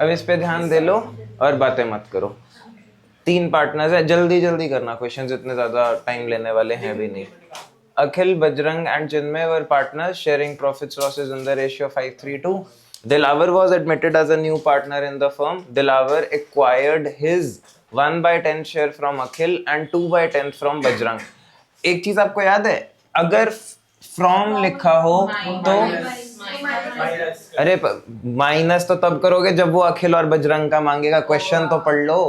अब इस पे ध्यान दे लो और बातें मत करो। 3 पार्टनर्स है, जल्दी जल्दी करना, क्वेश्चंस इतने ज्यादा टाइम लेने वाले हैं भी नहीं। Akhil, Bajrang and Chinmay were partners sharing profits losses in the ratio 5:3:2. Dilavar was admitted as a new partner in the firm. Dilavar acquired his 1/10 share from Akhil and 2/10 from Bajrang. एक चीज आपको याद है, अगर from लिखा हो तो अरे माइनस तो तब करोगे जब वो अखिल और बजरंग का मांगेगा। क्वेश्चन तो पढ़ लो,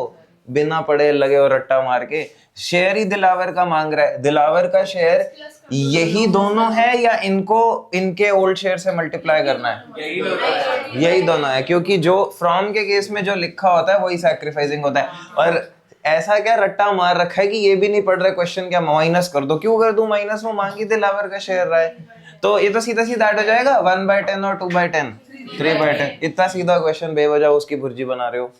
बिना पढ़े लगे और रट्टा मार के। शेयर ही दिलावर का मांग रहा है, दिलावर का शेयर यही दोनों है या इनको इनके ओल्ड शेयर से मल्टीप्लाई करना है? यही दोनों है, क्योंकि जो फ्रॉम के केस में जो लिखा होता है वही सैक्रिफाइसिंग होता है। और ऐसा क्या रट्टा मार रखा है कि ये भी नहीं पढ़ रहे क्वेश्चन, क्या माइनस कर दो? क्यों कर दूं माइनस? वो मांगी दिलावर का शेयर रहा है, तो ये तो सीधा सीधा ऐड हो जाएगा 1/10 और 2/10 3/10। इतना सीधा क्वेश्चन बेवजह उसकी भुर्जी बना रहे हो।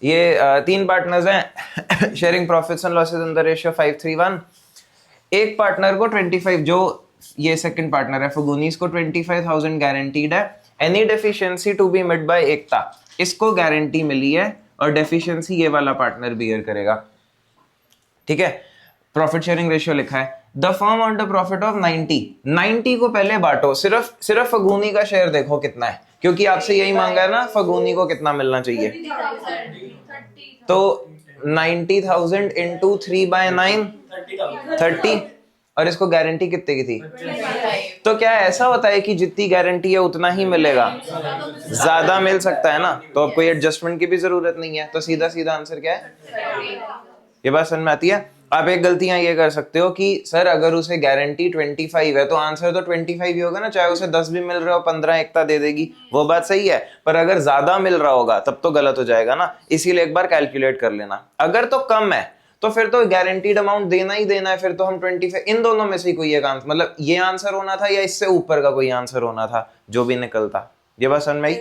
ये 3 पार्टनर्स हैं sharing profits and losses in the ratio 5:3:1। एक पार्टनर को 25, जो ये सेकंड पार्टनर है फगुनीस को 25,000 गारंटीड है। Any deficiency to be met by Ekta, इसको गारंटी मिली है और डेफिशिएंसी ये वाला पार्टनर बियर करेगा। ठीक है, प्रॉफिट शेयरिंग रेशियो लिखा है। The firm earned a profit of 90 को पहले बांटो। सिर्फ फगुनी का शेयर देखो कितना है, क्योंकि आपसे यही मांगा है ना फगुनी को कितना मिलना चाहिए। तो 90,000 इंटू 3/9 30, और इसको गारंटी कितने की थी? तो क्या ऐसा होता है कि जितनी गारंटी है उतना ही मिलेगा? ज्यादा मिल सकता है ना, तो अब कोई एडजस्टमेंट की भी जरूरत नहीं है, तो सीधा सीधा आंसर क्या है? ये बात समझ में आती है? आप एक गलतियां ये कर सकते हो कि सर अगर उसे गारंटी 25 है तो आंसर तो 25 ही होगा ना, चाहे उसे 10 भी मिल रहा हो, 15 एकता दे देगी, वो बात सही है। पर अगर ज्यादा मिल रहा होगा तब तो गलत हो जाएगा ना, इसीलिए एक बार कैलकुलेट कर लेना। अगर तो कम है तो फिर तो गारंटीड अमाउंट देना ही देना है, फिर तो हम 25, इन दोनों में से कोई एक आंसर, मतलब ये आंसर होना था या इससे ऊपर का कोई आंसर होना था, जो भी निकलता। ये बात समझ में आई?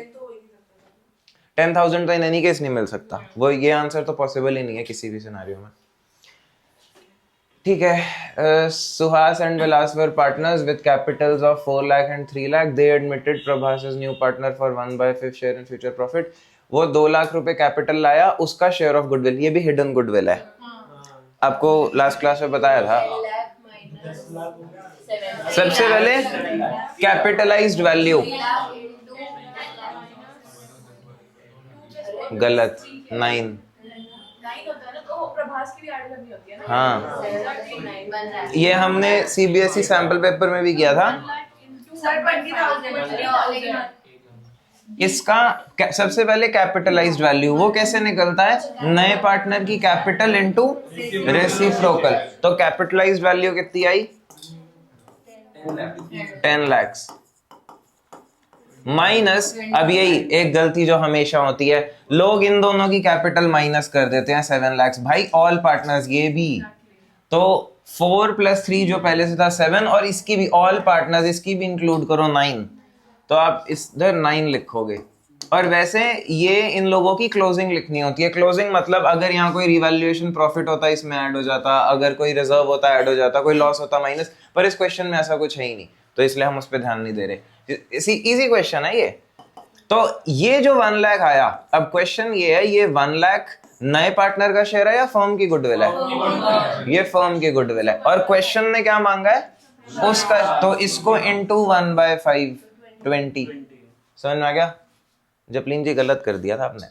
10,000 तो इन एनी केस नहीं मिल सकता, वो ये आंसर तो पॉसिबल ही नहीं है किसी भी सिनेरियो में। ठीक है, Suhas and Vilas were partners with capitals of 4 lakh and 3 lakh. They admitted Prabhas as new partner for 1/5 share in future profit. वो 2 लाख रुपए कैपिटल लाया, उसका शेयर ऑफ गुडविल, ये भी हिडन गुडविल है, आपको लास्ट क्लास में बताया था। सबसे पहले कैपिटलाइज्ड वैल्यू, गलत, 9। हाँ, ये हमने सीबीएसई सैंपल पेपर में भी किया था। इसका सबसे पहले कैपिटलाइज्ड वैल्यू वो कैसे निकलता है? नए पार्टनर की कैपिटल इनटू रेसिप्रोकल। तो कैपिटलाइज्ड वैल्यू कितनी आई? 10 लाख माइनस, अब यही एक गलती जो हमेशा होती है, लोग इन दोनों की कैपिटल माइनस कर देते हैं 7 लाख। भाई ऑल पार्टनर्स ये भी, तो 4 + 3 जो पहले से था 7, और इसकी भी ऑल पार्टनर्स, इसकी भी इंक्लूड करो 9, तो आप इधर 9 लिखोगे। और वैसे ये इन लोगों की क्लोजिंग लिखनी होती है। क्लोजिंग मतलब अगर यहाँ कोई रिवैल्यूएशन प्रॉफिट होता है इसमें ऐड हो जाता, अगर कोई रिजर्व होता ऐड हो जाता, कोई लॉस होता माइनस, पर इस क्वेश्चन में ऐसा कुछ है ही नहीं, तो इसलिए हम उस पर ध्यान नहीं दे रहे। इजी क्वेश्चन है ये। तो ये जो 1 लाख आया, अब क्वेश्चन ये है, ये 1 लाख नए पार्टनर का शेयर है या फर्म की गुडविल है? ये फर्म की गुडविल है, और क्वेश्चन ने क्या मांगा है उसका, तो इसको इंटू 1/5 20। समझ में आ गया? जपलीन जी गलत कर दिया था आपने।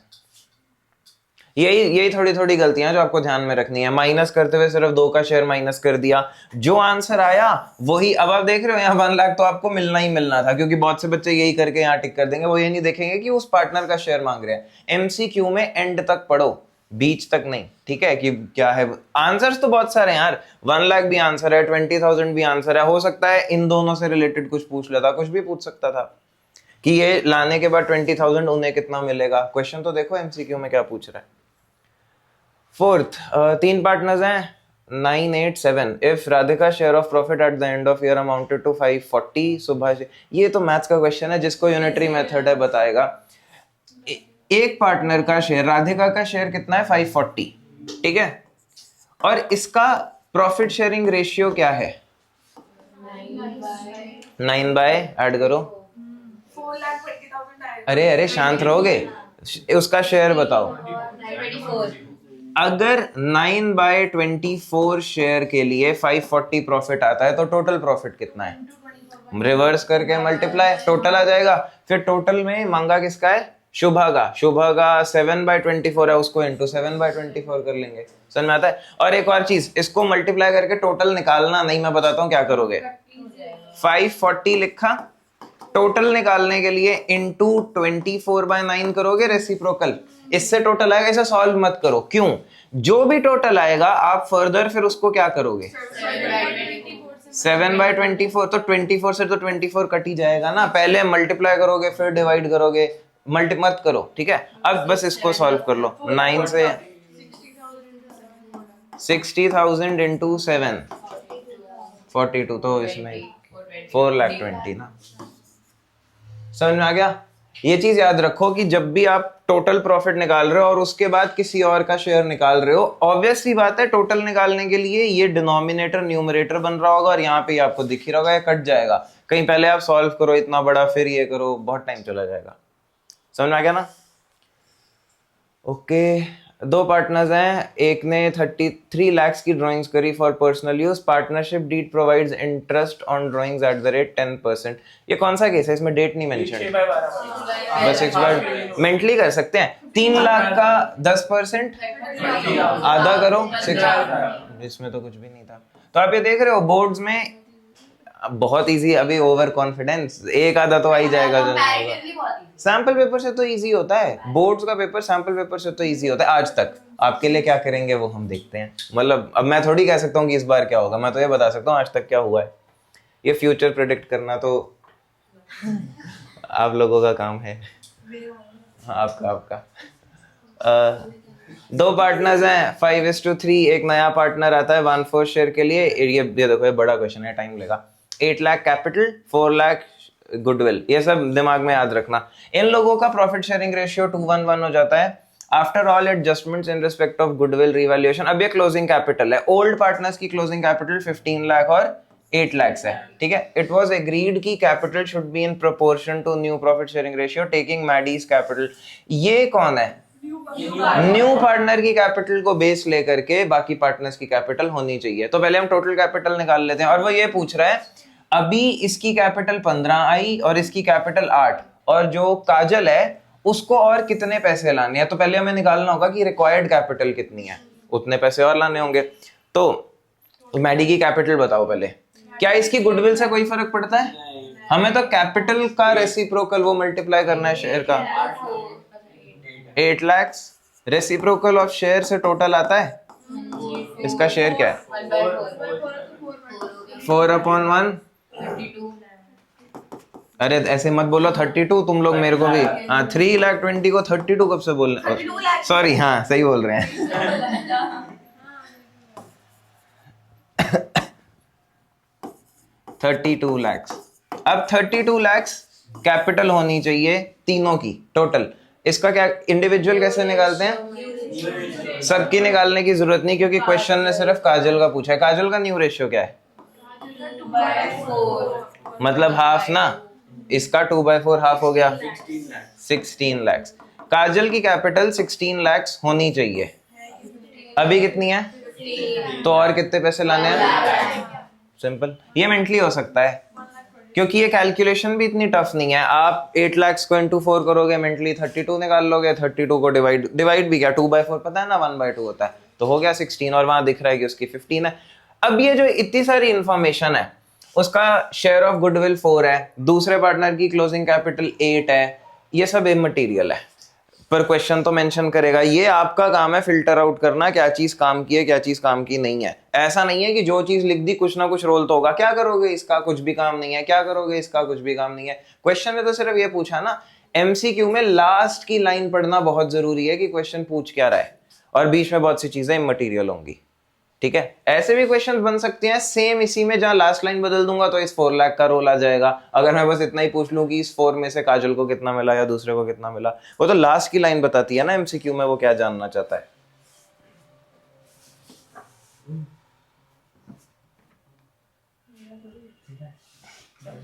यही थोड़ी थोड़ी गलतियां जो आपको ध्यान में रखनी है। माइनस करते हुए सिर्फ 2 का शेयर माइनस कर दिया, जो आंसर आया वही। अब आप देख रहे हो यहाँ 1 लाख तो आपको मिलना ही मिलना था, क्योंकि बहुत से बच्चे यही करके यहाँ टिक कर देंगे, वो ये नहीं देखेंगे कि उस पार्टनर का शेयर मांग रहे हैं। एमसीक्यू में एंड तक पढ़ो, बीच तक नहीं, ठीक है? कि क्या है आंसर्स तो बहुत सारे हैं यार, 1 लाख भी आंसर है, 20,000 भी आंसर है। हो सकता है इन दोनों से रिलेटेड कुछ पूछ लेता, कुछ भी पूछ सकता था कि ये लाने के बाद 20,000 उन्हें कितना मिलेगा। क्वेश्चन तो देखो एमसीक्यू में क्या पूछ रहा है। फोर्थ, 3 पार्टनर्स हैं 9, 8, 7। If Radhika share of profit at the end of year amounted to 540, Subhash, ये तो मैथ्स का क्वेश्चन है, जिसको यूनिटरी मेथड है बताएगा। एक पार्टनर का शेयर, राधिका का शेयर कितना है? 540, ठीक है? और इसका प्रॉफिट शेयरिंग रेशियो क्या है? 9 बाय ऐड करो अरे अरे शांत रहोगे, उसका शेयर बताओ। 24। अगर 9/24 शेयर के लिए 540 प्रॉफिट आता है तो टोटल प्रॉफिट कितना है? रिवर्स करके मल्टीप्लाई, टोटल आ जाएगा। फिर टोटल में मांगा किसका है? शुभा का। शुभा का 7/24 है, उसको इंटू 7/24 कर लेंगे। समझ में आता है? और एक और चीज, इसको मल्टीप्लाई करके टोटल निकालना नहीं, मैं बताता हूँ क्या करोगे। 540 लिखा, टोटल निकालने के लिए इंटू 24/9 करोगे रेसिप्रोकल, इससे टोटल आएगा। इसे सॉल्व मत करो, क्यों? जो भी टोटल आएगा आप फर्दर फिर उसको क्या करोगे? 7/24, तो 24 से तो 24 कट ही जाएगा ना। पहले मल्टीप्लाई करोगे फिर डिवाइड करोगे, मल्टी मत करो, ठीक है? अब बस इसको सॉल्व कर लो। 9 से 60,000 इंटू 7 42, तो इसमें 4,20,000 ना। समझ में आ गया? ये चीज याद रखो कि जब भी आप टोटल प्रॉफिट निकाल रहे हो और उसके बाद किसी और का शेयर निकाल रहे हो, ऑब्वियस सी बात है टोटल निकालने के लिए ये डिनोमिनेटर न्यूमरेटर बन रहा होगा और यहाँ पे आपको दिख ही रहा होगा, ये कट जाएगा। कहीं पहले आप सॉल्व करो इतना बड़ा, फिर ये करो, बहुत टाइम चला जाएगा। समझ में आ गया ना? ओके, दो पार्टनर्स हैं, एक ने 33 लाख की ड्राइंग्स करी for personal use. Partnership deed provides interest on drawings at the rate 10%। ये कौन सा केस है? इसमें डेट नहीं मेंशन, बस 6 बार मेंटली कर सकते हैं। 3 लाख का 10% आधा करो 6, इसमें तो कुछ भी नहीं था। तो आप ये देख रहे हो बोर्ड्स में बहुत इजी, अभी ओवर कॉन्फिडेंस, एक आधा तो आ ही जाएगा जो नहीं होगा। सैंपल पेपर से तो इजी होता है, बोर्ड्स का पेपर सैंपल पेपर से तो इजी होता है आज तक। आपके लिए क्या करेंगे वो हम देखते हैं। मतलब अब मैं थोड़ी कह सकता हूँ कि इस बार क्या होगा, मैं तो ये बता सकता हूँ आज तक क्या हुआ है। ये फ्यूचर प्रेडिक्ट करना तो आप लोगों का काम है। आपका दो पार्टनर्स हैं 5:3, एक नया पार्टनर आता है 1/4 शेयर के लिए। ये देखो, ये बड़ा क्वेश्चन है, टाइम लेगा। 8 लाख कैपिटल, 4 लाख गुडविल, ये सब दिमाग में याद रखना। इन लोगों का प्रॉफिट शेयरिंग रेशियो 2:1 हो जाता है after all adjustments in respect of goodwill revaluation. अब ये क्लोजिंग कैपिटल है, ओल्ड पार्टनर्स की क्लोजिंग कैपिटल 15 लाख और 8 लाख है, ठीक है? इट वाज एग्रीड की capital should be in proportion to new profit sharing ratio taking Maddy's capital. ये कौन है? न्यू पार्टनर की कैपिटल को बेस लेकर के बाकी पार्टनर्स की कैपिटल होनी चाहिए। तो पहले हम टोटल कैपिटल निकाल लेते हैं। और वो ये पूछ रहा है, अभी इसकी कैपिटल 15 आई और इसकी कैपिटल 8, और जो काजल है उसको और कितने पैसे लाने हैं। तो पहले हमें निकालना होगा कि रिक्वायर्ड कैपिटल कितनी है, उतने पैसे और लाने होंगे। तो मैडी की कैपिटल बताओ पहले। क्या इसकी गुडविल से कोई फर्क पड़ता है? हमें तो कैपिटल का रेसिप्रोकल वो मल्टीप्लाई करना है शेयर का। 8 लाख रेसिप्रोकल ऑफ शेयर से टोटल आता है। इसका शेयर क्या है? 4/1। अरे ऐसे मत बोलो 32, तुम लोग मेरे को भी। हाँ, 3,20,000 को 32 कब से बोलने? सॉरी, हाँ सही बोल रहे हैं। 32 लाख। अब 32 लाख कैपिटल होनी चाहिए तीनों की टोटल। इसका क्या इंडिविजुअल कैसे निकालते हैं? सबकी निकालने की जरूरत नहीं, क्योंकि क्वेश्चन ने सिर्फ काजल का पूछा है। काजल का न्यू रेशियो क्या है? 2/4, मतलब हाफ ना। इसका 2/4 हाफ हो गया 16 लाख। काजल की कैपिटल 16 लाख होनी चाहिए, अभी कितनी है? तो और कितने पैसे लाने हैं? सिंपल, ये मेंटली हो सकता है क्योंकि ये कैलकुलेशन भी इतनी टफ नहीं है। आप 8 लाख को इंटू 4 करोगे, मेंटली 32 निकाल लोगे। 32 को डिवाइड भी क्या 2/4 पता है ना, 1/2 होता है, तो हो गया 16। और वहां दिख रहा है कि उसकी 15 है। अब ये जो इतनी सारी इंफॉर्मेशन है, उसका शेयर ऑफ गुडविल 4 है, दूसरे पार्टनर की क्लोजिंग कैपिटल 8 है, ये सब इमटेरियल है, पर क्वेश्चन तो मेंशन करेगा। ये आपका काम है फिल्टर आउट करना, क्या चीज काम की है क्या चीज काम की नहीं है। ऐसा नहीं है कि जो चीज लिख दी कुछ ना कुछ रोल तो होगा। क्या करोगे इसका कुछ भी काम नहीं है, क्या करोगे इसका कुछ भी काम नहीं है। क्वेश्चन ने तो सिर्फ ये पूछा ना। एमसीक्यू में लास्ट की लाइन पढ़ना बहुत जरूरी है कि क्वेश्चन पूछ क्या रहा है, और बीच में बहुत सी चीजें इमटेरियल होंगी, ठीक है? ऐसे भी क्वेश्चंस बन सकते हैं सेम इसी में, जहां लास्ट लाइन बदल दूंगा तो इस 4 लाख का रोल आ जाएगा। अगर मैं बस इतना ही पूछ लूं कि इस 4 में से काजल को कितना मिला या दूसरे को कितना मिला, वो तो लास्ट की लाइन बताती है ना एमसीक्यू में वो क्या जानना चाहता है।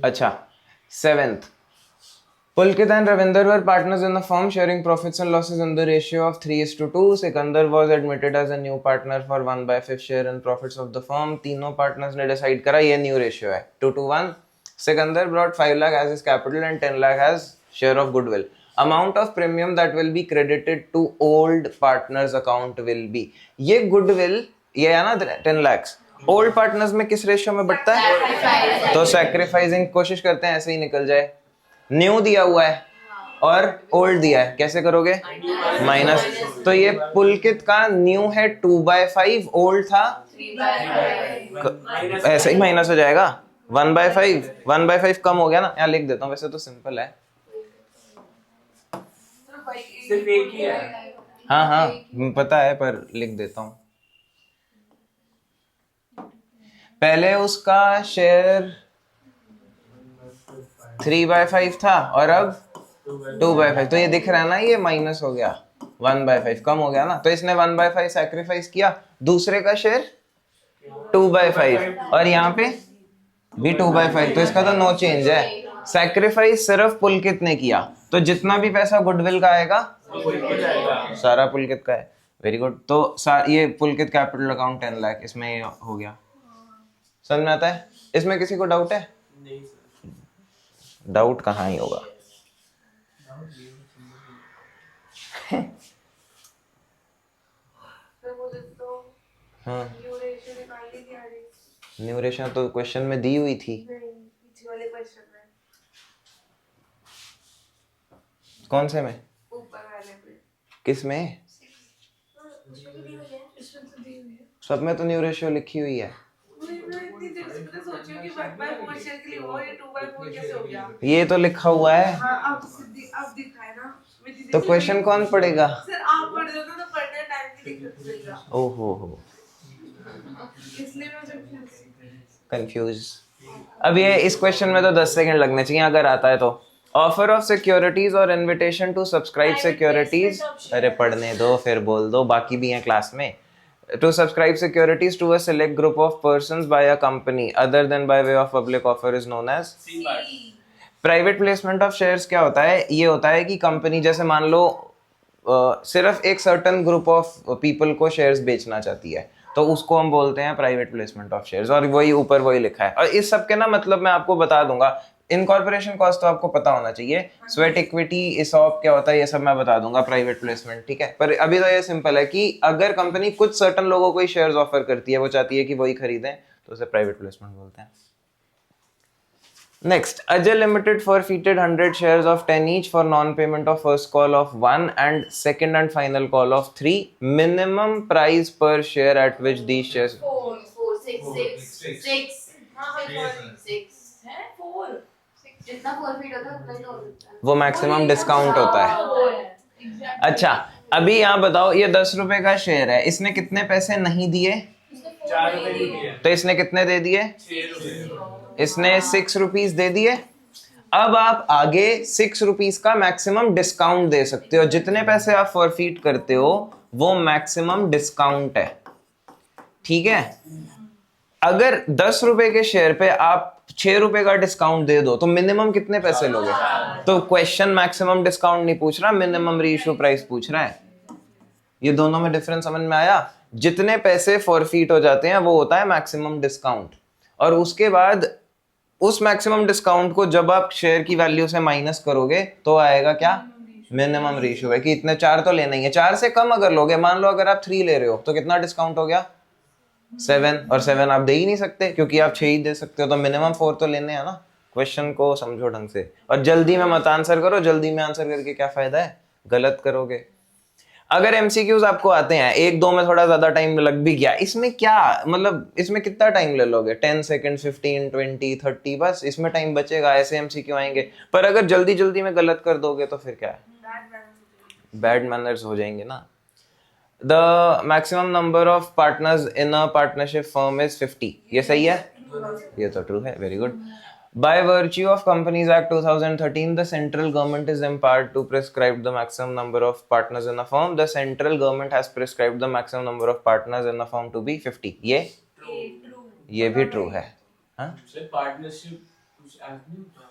अच्छा, 7th, Pulkit and Ravinder were partners in the firm, sharing profits and losses in the ratio of 3:2. Sikandar was admitted as a new partner for 1/5 share in profits of the firm. तीनों partners ने decide करा ये new ratio है 2:1. Sikandar brought 5 lakh as his capital and 10 lakh as share of goodwill. Amount of premium that will be credited to old partners account will be. ये goodwill ये है ना 10 lakhs. Old partners में किस ratio में बढ़ता है? तो सैक्रिफाइसिंग कोशिश करते हैं ऐसे ही निकल जाए. न्यू दिया हुआ है और ओल्ड दिया है, कैसे करोगे? माइनस. तो ये पुलकित का न्यू है 2/5, ओल्ड था ऐसे ही माइनस हो जाएगा 1/5. 1/5 कम हो गया ना. यहाँ लिख देता हूँ, वैसे तो सिंपल है. सिर्फ एक ही है. हाँ पता है पर लिख देता हूँ. पहले उसका शेयर 3/5 था और अब 2/5. तो ये दिख रहा है ना, ये माइनस हो गया 1/5, कम हो गया ना. तो इसने 1/5 सैक्रिफाइस किया. दूसरे का शेयर 2/5 और यहाँ पे भी 2/5. तो इसका तो नो चेंज है. सैक्रिफाइस सिर्फ पुलकित ने किया, तो जितना भी पैसा गुडविल का आएगा सारा पुलकित का है. Very good. तो ये पुलकित कैपिटल अकाउंट 10 लाख, इसमें ये हो गया. समझ में आता है? इसमें किसी को डाउट है? नहीं. डाउट कहाँ ही होगा. हाँ, न्यू रेशियो तो क्वेश्चन में दी हुई थी. कौन से में? किस में? सब में तो न्यू रेशियो लिखी हुई है. ये तो लिखा हुआ है. अब दिखा है ना. तो क्वेश्चन कौन पढ़ेगा? सर आप पढ़ दो ना, तो पढ़ने टाइम पे दिक्कत रहेगा. ओहो इसलिए मैं कंफ्यूज. अब ये इस क्वेश्चन में तो 10 सेकंड लगने चाहिए अगर आता है तो. ऑफर ऑफ सिक्योरिटीज और इनविटेशन टू सब्सक्राइब सिक्योरिटीज. अरे पढ़ने दो फिर बोल दो, बाकी भी हैं क्लास में. To subscribe securities to a select group of persons by a company other than by way of public offer is known as private placement of shares. क्या होता है? ये होता है कि कंपनी जैसे मान लो सिर्फ एक सर्टेन ग्रुप ऑफ पीपल को शेयर्स बेचना चाहती है, तो उसको हम बोलते हैं प्राइवेट प्लेसमेंट ऑफ शेयर्स. और वही ऊपर वही लिखा है. और इस सब के ना मतलब मैं आपको बता दूंगा. इनकॉर्पोरेशन कॉस्ट तो आपको पता होना चाहिए. स्वेट इक्विटी, इसॉप क्या होता है, ये सब मैं बता दूंगा. प्राइवेट प्लेसमेंट ठीक है. पर अभी तो ये सिंपल है कि अगर कंपनी कुछ सर्टेन लोगों को ही शेयर्स ऑफर करती है, वो चाहती है कि वही खरीदें, तो उसे प्राइवेट प्लेसमेंट बोलते हैं. Next, Ajay Limited forfeited 100 shares of 10 each for non-payment of first call of 1 and second and final call of 3. Minimum price per share at which these shares 4, 6. है 4. जितना forfeit होता है उतना ही हो सकता है. वो मैक्सिमम डिस्काउंट होता है. अच्छा अभी यहाँ बताओ, ये 10 रुपए का शेयर है, इसने कितने पैसे नहीं दिए? 4 रुपए दिए. तो इसने कितने दे दिए? 6 रुपए. इसने 6 रुपीज दे दिए. अब आप आगे 6 रुपीज का मैक्सिमम डिस्काउंट दे सकते हो. जितने पैसे आप फॉरफीट करते हो वो मैक्सिमम डिस्काउंट है. ठीक है. अगर 10 रुपए के शेयर पे आप 6 रुपए का डिस्काउंट दे दो तो मिनिमम कितने पैसे लोगे? तो क्वेश्चन मैक्सिमम डिस्काउंट नहीं पूछ रहा, मिनिमम रीइश्यू प्राइस पूछ रहा है. ये दोनों में डिफरेंस समझ में आया? जितने पैसे फॉरफीट हो जाते हैं वो होता है मैक्सिमम डिस्काउंट. और उसके बाद उस मैक्सिमम डिस्काउंट को जब आप शेयर की वैल्यू से माइनस करोगे तो आएगा क्या? मिनिमम रेशियो है कि इतने 4 तो लेना ही है. 4 से कम अगर लोगे, मान लो अगर आप 3 ले रहे हो तो कितना डिस्काउंट हो गया? 7. और 7 आप दे ही नहीं सकते क्योंकि आप 6 ही दे सकते हो, तो मिनिमम 4 तो लेने हैं ना. क्वेश्चन को समझो ढंग से और जल्दी में मत आंसर करो. जल्दी में आंसर करके क्या फायदा है, गलत करोगे. अगर एमसीक्यूज आपको आते हैं 1-2 में थोड़ा ज्यादा टाइम लग भी गया, इसमें क्या मतलब, इसमें कितना टाइम ले लोगे? 10 सेकंड, 15, 20, 30, बस इसमें टाइम बचेगा. ऐसे एमसीक्यू आएंगे. पर अगर जल्दी जल्दी में गलत कर दोगे तो फिर क्या है? बैड मैनर्स हो जाएंगे ना. The maximum number of partners in a partnership firm is 50. ये सही है? ये तो ट्रू है. Very good. By virtue of Companies Act 2013, the central government is empowered to prescribe the maximum number of partners in a firm. The central government has prescribed the maximum number of partners in a firm to be 50. ये भी true है. हाँ? Partnership कुछ add नहीं होता.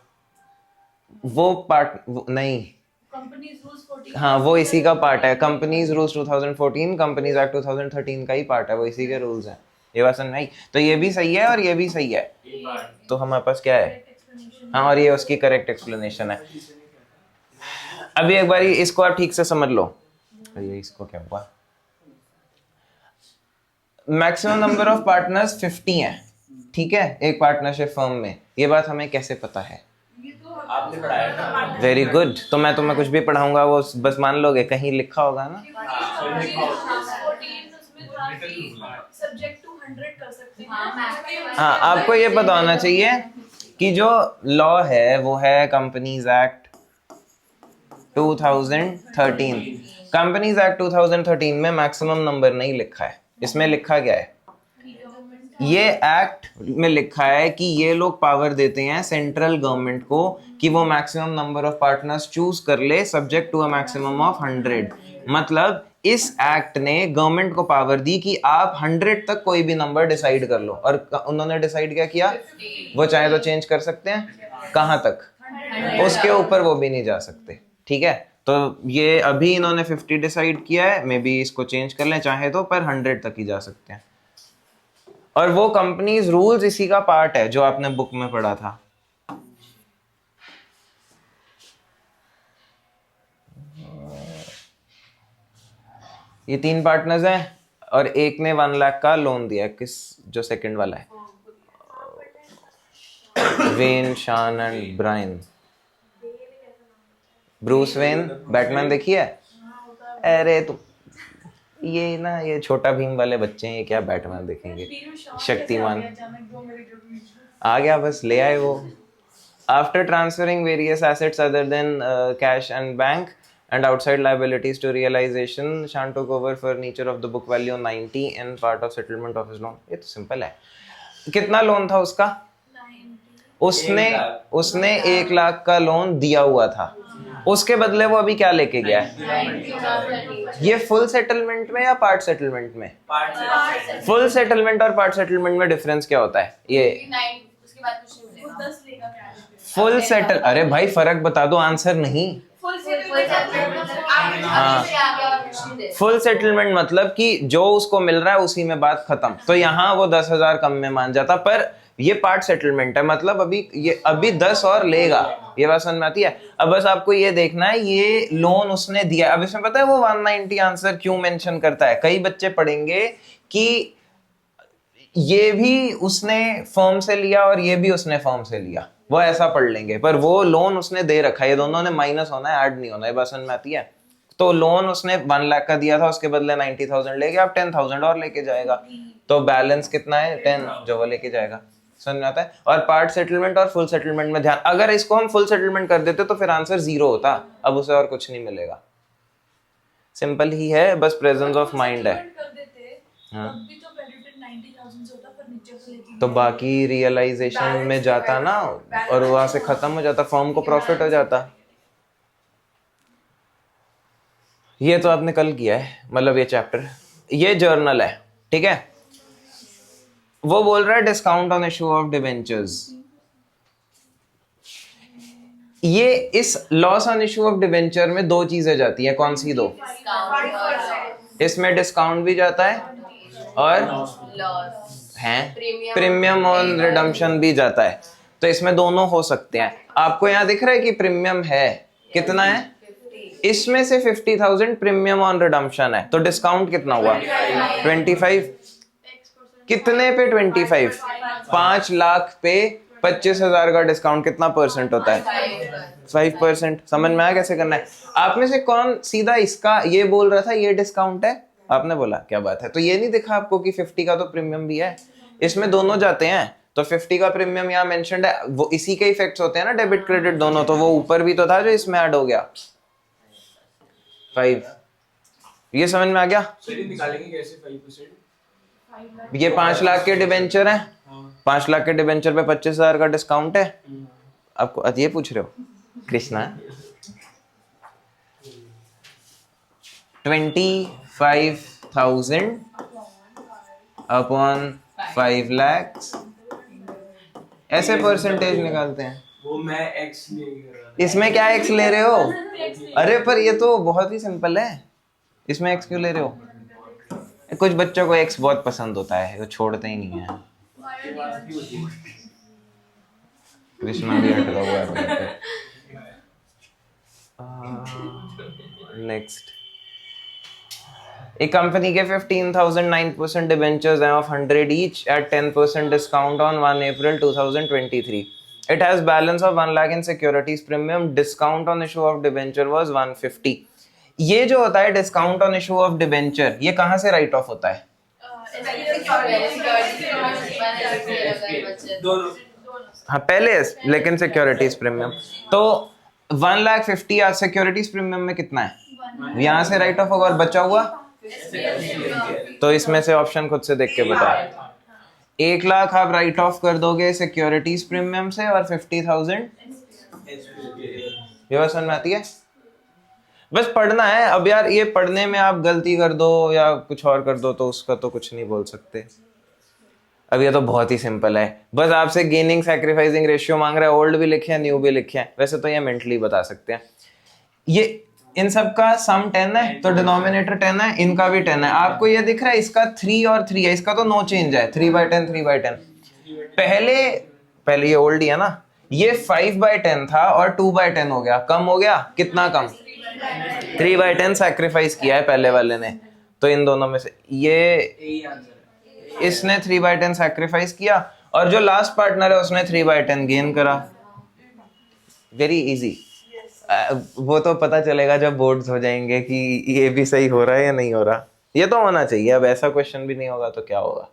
वो part नहीं, companies rules 14। हाँ वो इसी का पार्ट है। कंपनीज रूल्स 2014, कंपनीज एक्ट 2013 का ही पार्ट है, वो इसी के रूल्स हैं। ये बात समझ में आई? तो ये भी सही है और ये भी सही है, तो हमारे पास क्या है? हाँ, और ये उसकी करेक्ट एक्सप्लेनेशन है। अभी एक बार इसको आप ठीक से समझ लो। ये इसको क्या हुआ? मैक्सिमम नंबर ऑफ पार्टनर्स 50 हैं, ठीक है, एक पार्टनरशिप फर्म में। ये बात हमें कैसे पता है? आपने पढ़ाया था। Very good. तो मैं तुम्हें कुछ भी पढ़ाऊंगा वो बस मान लोगे? कहीं लिखा होगा ना। सब्जेक्ट टू 100 कर सकते हाँ, हैं। हाँ, आपको ये पता होना चाहिए कि जो लॉ है वो है कंपनीज एक्ट 2013। कंपनीज एक्ट 2013 में मैक्सिमम नंबर नहीं लिखा है। इसमें लिखा क्या है? ये एक्ट में लिखा है कि ये लोग पावर देते हैं सेंट्रल गवर्नमेंट को कि वो maximum number of partners choose कर ले subject to a maximum of 100। मतलब इस एक्ट ने गवर्नमेंट को पावर दी कि आप 100 तक कोई भी नंबर डिसाइड कर लो, और उन्होंने डिसाइड क्या किया? वो चाहे तो चेंज कर सकते हैं। कहाँ तक? उसके ऊपर वो भी नहीं जा सकते, ठीक है। तो ये अभी इन्होंने 50 डिसाइड किया है, मे बी इसको चेंज कर लें चाहे तो, पर 100 तक ही जा सकते हैं। और वो कंपनीज रूल्स इसी का पार्ट है जो आपने बुक में पढ़ा था। ये 3 पार्टनर्स हैं और एक ने 1 लाख का लोन दिया। किस? जो सेकंड वाला है, Wayne, Shan and Brian. Bruce Wayne Batman देखी है? अरे तुम ये ना, ये छोटा भीम वाले बच्चे हैं, ये क्या बैटमैन देखेंगे? शक्तिमान आ गया, बस ले आए वो। After transferring various assets other than cash and bank and outside liabilities to realization, Shan took over furniture of the book value 90 and part of settlement of his loan। ये तो सिंपल है। कितना लोन था उसका? उसने 1 लाख का loan दिया हुआ था, उसके बदले वो अभी क्या लेके गया है? ये फुल सेटलमेंट में या पार्ट सेटलमेंट में? फुल सेटलमेंट और पार्ट सेटलमेंट में डिफरेंस क्या होता है? ये फुल सेटल, अरे भाई फर्क बता दो, आंसर नहीं। फुल सेटलमेंट मतलब कि जो उसको मिल रहा है उसी में बात खत्म। तो यहाँ वो 10,000 कम में मान जाता, पर ये पार्ट सेटलमेंट है, मतलब अभी 10 और लेगा। ये बात समझ में आती है? अब बस आपको ये देखना है ये लोन उसने दिया। अब इसमें पता है वो 190 आंसर क्यों मेंशन करता है? कई बच्चे पढ़ेंगे कि ये भी उसने फर्म से लिया और ये भी उसने फर्म से लिया, वो ऐसा पढ़ लेंगे, पर वो लोन उसने दे रखा है, ये दोनों ने माइनस होना है, ऐड नहीं होना है। ये बात समझ में आती है? तो लोन उसने 1 लाख का दिया था, उसके बदले 90,000 लेके आप 10,000 और लेके जाएगा, तो बैलेंस कितना है? 10, जो वो लेके जाएगा। समझ में आता है? और पार्ट सेटलमेंट और फुल सेटलमेंट में ध्यान, अगर इसको हम फुल सेटलमेंट कर देते तो फिर आंसर 0 होता, अब उसे और कुछ नहीं मिलेगा। सिंपल ही है, बस प्रेजेंस ऑफ माइंड है। हाँ, तो बाकी रियलाइजेशन में जाता ना, और वहां से खत्म हो जाता, फर्म को प्रॉफिट हो जाता। ये तो आपने कल किया है, मतलब ये चैप्टर, ये जर्नल है, ठीक है। वो बोल रहा है discount on issue of debentures. ये इस loss on issue of debenture में 2 चीजें जाती हैं। कौन सी 2? इसमें डिस्काउंट भी जाता है और प्रीमियम ऑन रिडम्पशन भी जाता है, तो इसमें दोनों हो सकते हैं। आपको यहाँ दिख रहा है कि प्रीमियम है, कितना है? इसमें से 50,000 प्रीमियम ऑन रिडम्पशन है, तो डिस्काउंट कितना हुआ? 25। कितने पे 25? 5 लाख पे 25,000 का डिस्काउंट कितना परसेंट होता है? 5%। समझ में आया कैसे करना है? आप में से कौन सीधा इसका ये बोल रहा था ये डिस्काउंट है? आपने बोला क्या बात है। तो ये नहीं दिखा आपको कि 50 का तो प्रीमियम भी है, इसमें दोनों जाते हैं। तो 50 का प्रीमियम यहाँ मेंशन्ड है, वो इसी के इफेक्ट्स होते हैं ना, डेबिट क्रेडिट दोनों, तो वो ऊपर भी तो था जो इसमें ऐड हो गया 5। ये समझ में आ गया? निकालेंगे कैसे 5%? ये 5 लाख के डिबेंचर है, 5 लाख के डिबेंचर पे 25,000 का डिस्काउंट है। आपको ये पूछ रहे हो कृष्णा? 25,000 अपॉन 5 lakhs, ऐसे परसेंटेज निकालते हैं। वो मैं एक्स नहीं कर रहा था। इसमें क्या एक्स ले रहे हो? अरे पर ये तो बहुत ही सिंपल है, इसमें एक्स क्यों ले रहे हो? कुछ बच्चों को एक्स बहुत पसंद होता है, वो छोड़ते ही नहीं है। कृष्णा भी हट हुआ है। नेक्स्ट, एक कंपनी के 15,009% डिबेंचर्स हैं of 100 each at 10% discount on 1 April 2023. It has balance of 1 lakh in securities premium. Discount on issue of debenture was 150. ये जो होता है discount on issue of debenture, ये कहाँ से राइट ऑफ होता है? दोनों। हाँ पहले, लेकिन सिक्योरिटीज प्रीमियम तो 1,50,000 आज सिक्योरिटीज प्रीमियम में कितना है? यहाँ से राइट ऑफ होगा और बचा हुआ तो इसमें से ऑप्शन खुद से देख के बताओ। 1,00,000 आप राइट ऑफ कर दोगे सिक्योरिटीज प्रीमियम से और 50,000 ये बात समझ में आती है? बस पढ़ना है। अब यार ये पढ़ने में आप गलती कर दो या कुछ और कर दो तो उसका तो कुछ नहीं बोल सकते। अब ये तो बहुत ही सिंपल है, बस आपसे गेनिंग सैक्रिफाइसिंग रेशियो मांग रहा है, ओल्ड भी लिखे हैं न्यू भी लिखे हैं, वैसे तो ये मेंटली बता सकते हैं। ये इन सब का सम 10 है तो डिनोमिनेटर 10 है, इनका भी 10 है। आपको ये दिख रहा है इसका 3 और 3 है, इसका तो नो चेंज है, 3/10 3/10। पहले ये ओल्ड ही है ना, ये 5/10 था और 2/10 हो गया, कम हो गया, कितना कम? 3/10 सैक्रिफाइस किया है पहले वाले ने, तो इन दोनों में से ये इसने 3/10 सैक्रिफाइस किया और जो लास्ट पार्टनर है उसने 3/10 गेन करा। Very easy. वो तो पता चलेगा जब बोर्ड्स हो जाएंगे कि ये भी सही हो रहा है या नहीं हो रहा। ये तो होना चाहिए, अब ऐसा क्वेश्चन भी नहीं होगा तो क्या होगा?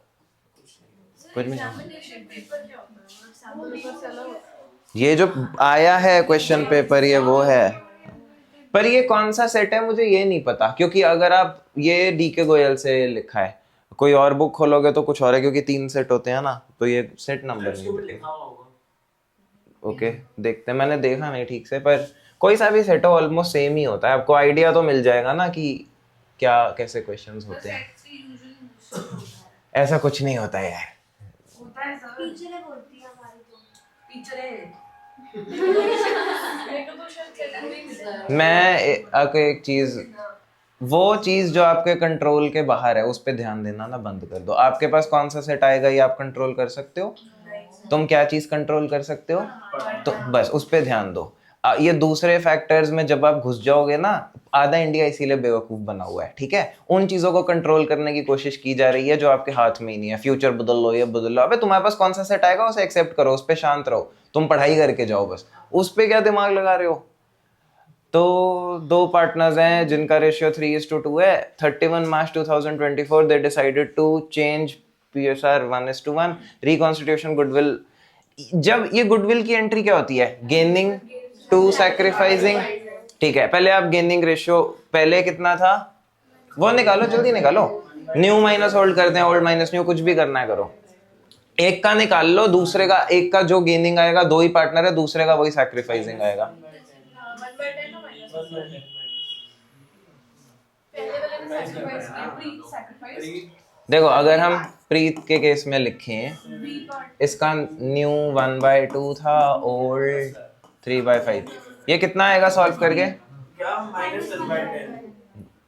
कुछ भी नहीं। ये जो आया है क्वेश्चन पेपर ये वो है, पर ये कौन सा सेट है मुझे ये नहीं पता, क्योंकि अगर आप ये डीके गोयल से लिखा है, कोई और बुक खोलोगे तो कुछ और है, क्योंकि 3 सेट होते हैं ना, तो ये सेट नंबर नहीं। ओके देखते हैं, मैंने देखा नहीं ठीक से, पर कोई सा भी सेट हो ऑलमोस्ट सेम ही होता है, आपको आइडिया तो मिल जाएगा ना कि क्या कैसे क्वेश्चंस होते हैं। ऐसा कुछ नहीं होता है यार, होता है सर। टीचर है बोलती है हमारी तो। टीचर है। मेरे को तो शायद कहना नहीं मिलता। मैं आपको एक चीज, वो चीज जो आपके कंट्रोल के बाहर है उस पे ध्यान देना ना बंद कर दो। आपके पास कौन सा सेट आएगा ये आप कंट्रोल कर सकते हो? तुम क्या चीज कंट्रोल कर सकते हो? तो बस उस पे ध्यान दो। ये दूसरे फैक्टर्स में जब आप घुस जाओगे ना, आधा इंडिया इसीलिए बेवकूफ बना हुआ है, ठीक है? उन चीजों को कंट्रोल करने की कोशिश की जा रही है जो आपके हाथ में ही नहीं है। फ्यूचर बदल लो, ये बदल लो, अबे तुम्हारे पास कौन सा सेट आएगा उसे एक्सेप्ट करो, उस पे शांत रहो, तुम पढ़ाई करके जाओ, बस उस पे क्या दिमाग लगा रहे हो? तो 2 पार्टनर्स हैं जिनका रेशियो 3:2 है। 31 March 2024 they decided to change PSR 1:1 reconstitution goodwill. जब ये गुडविल की एंट्री क्या होती है? गेनिंग टू सैक्रिफाइसिंग, ठीक है? पहले आप गेनिंग रेशियो पहले कितना था वो निकालो, जल्दी निकालो। न्यू माइनस ओल्ड करते हैं, ओल्ड माइनस न्यू, कुछ भी करना है करो। एक का निकाल लो, दूसरे का, एक का जो गेनिंग आएगा, 2 ही पार्टनर है, दूसरे का वही सैक्रिफाइसिंग आएगा। 1/10 ना माइनस पहले वाले ने सैक्रिफाइस किया, प्री सैक्रिफाइस। देखो अगर हम प्रीत के केस में लिखें, इसका न्यू 1/2 था, ओल्ड 3/5, ये कितना आएगा सॉल्व करके? क्या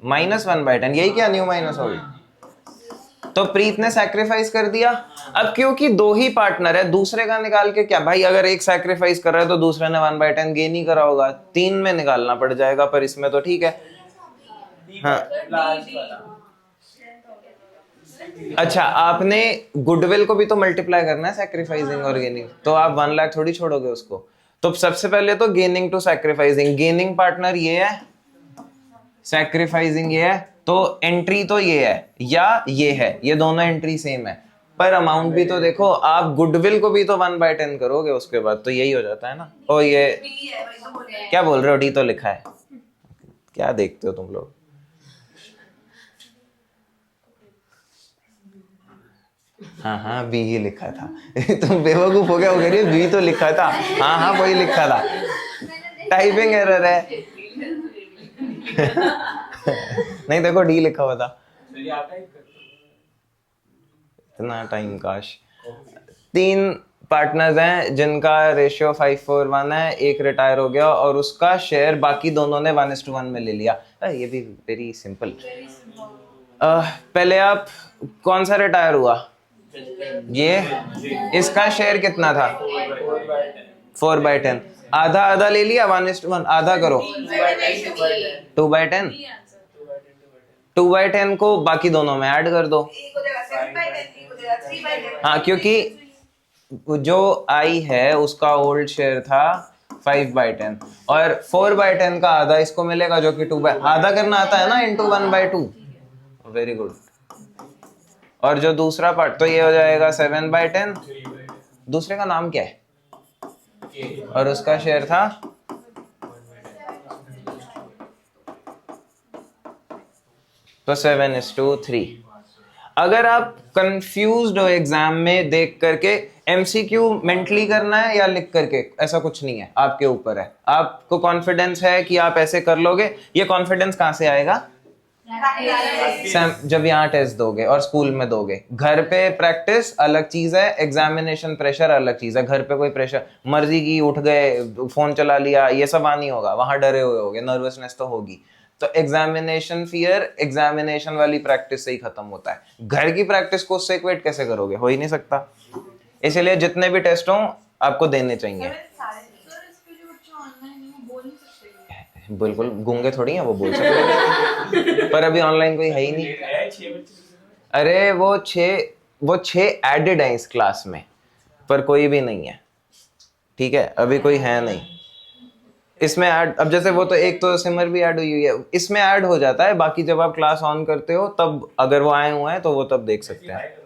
-1/10 -1/10, यही क्या न्यू माइनस ओल्ड? तो प्रीत ने सैक्रिफाइस कर दिया। अब क्योंकि 2 ही पार्टनर है, दूसरे का निकाल के क्या भाई, अगर एक सैक्रिफाइस कर रहा है तो दूसरे ने 1/10 गेन ही करा होगा, 3 में निकालना पड़ जाएगा, पर इसमें तो ठीक है। हाँ अच्छा, आपने गुडविल को भी तो मल्टीप्लाई करना है सैक्रिफाइसिंग और गेनिंग, तो आप 1 लाख थोड़ी छोड़ोगे उसको। तो सबसे पहले तो gaining to sacrificing, gaining partner ये है, सैक्रिफाइसिंग ये है, तो एंट्री तो ये है या ये है, ये दोनों एंट्री सेम है, पर अमाउंट भी तो देखो। आप गुडविल को भी तो 1/10 करोगे उसके बाद, तो यही हो जाता है ना। ओ ये क्या बोल रहे हो, डी तो लिखा है, क्या देखते हो तुम लोग? हाँ हाँ बी ही लिखा था। तुम बेवकूफ हो गया, हो गया, बी तो लिखा था। हाँ हाँ वही लिखा था, टाइपिंग एरर है। नहीं देखो डी लिखा हुआ था। चलिए आप टाइप करते इतना टाइम काश। 3 पार्टनर्स हैं जिनका रेशियो 5:1 है, एक रिटायर हो गया और उसका शेयर बाकी दोनों ने 1:1 में ले लिया। ये भी वेरी सिंपल। पहले आप कौन सा रिटायर हुआ? ये इसका शेयर कितना था? 4/10। आधा आधा ले लिया, 1:1। आधा करो 2/10। 2/10 को बाकी दोनों में ऐड कर दो। हाँ, क्योंकि जो आई है उसका ओल्ड शेयर था 5/10 और 4/10 का आधा इसको मिलेगा जो कि 2 आधा करना आता है ना, इंटू 1/2। Very good. और जो दूसरा पार्ट तो ये हो जाएगा 7/10। दूसरे का नाम क्या है? और उसका शेयर था तो 7:3। अगर आप कंफ्यूज्ड हो एग्जाम में देख करके, एमसीक्यू मेंटली करना है या लिख करके, ऐसा कुछ नहीं है, आपके ऊपर है। आपको कॉन्फिडेंस है कि आप ऐसे कर लोगे। ये कॉन्फिडेंस कहाँ से आएगा? जब यहाँ टेस्ट दोगे और स्कूल में दोगे। घर पे प्रैक्टिस अलग चीज है, एग्जामिनेशन प्रेशर अलग चीज है। घर पे कोई प्रेशर मर्जी की, उठ गए, फोन चला लिया, ये सब नहीं होगा। वहां डरे हुए होगे, नर्वसनेस तो होगी। तो एग्जामिनेशन फियर एग्जामिनेशन वाली प्रैक्टिस से ही खत्म होता है। घर की प्रैक्टिस को उससे इक्वेट कैसे करोगे? हो ही नहीं सकता। इसलिए जितने भी टेस्ट हों आपको देने चाहिए। बिल्कुल, गूंगे थोड़ी हैं वो, बोल सकते हैं। पर अभी ऑनलाइन कोई है ही नहीं। अरे वो छह एडेड हैं इस क्लास में, पर कोई भी नहीं है। ठीक है, अभी कोई है नहीं इसमें ऐड। अब जैसे वो तो एक तो सिमर भी ऐड हुई है, इसमें ऐड हो जाता है। बाकी जब आप क्लास ऑन करते हो तब अगर वो आए हुए हैं तो वो तब देख सकते हैं।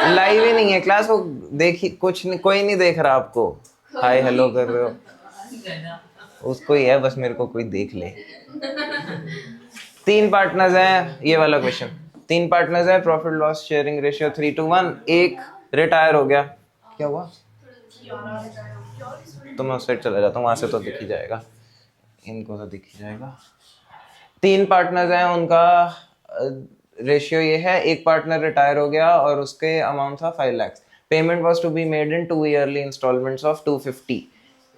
लाइव ही नहीं है क्लास, वो देखी कुछ नहीं, कोई नहीं देख रहा आपको। हाय हेलो कर रहे हो, उसको ही है बस, मेरे को कोई देख ले। 3 पार्टनर्स हैं, ये वाला क्वेश्चन। 3 पार्टनर्स हैं, प्रॉफिट लॉस शेयरिंग रेशियो 3:1। एक रिटायर हो गया। क्या हुआ? तो मैं उस साइड चला जाता हूँ, वहां से तो दिख ही जाएगा, इनको तो दिख ही जाएगा। 3 पार्टनर्स हैं, उनका रेशियो ये है। एक पार्टनर रिटायर हो गया और उसके अमाउंट था 5 lakh. Payment was to be made in 2 yearly installments of 250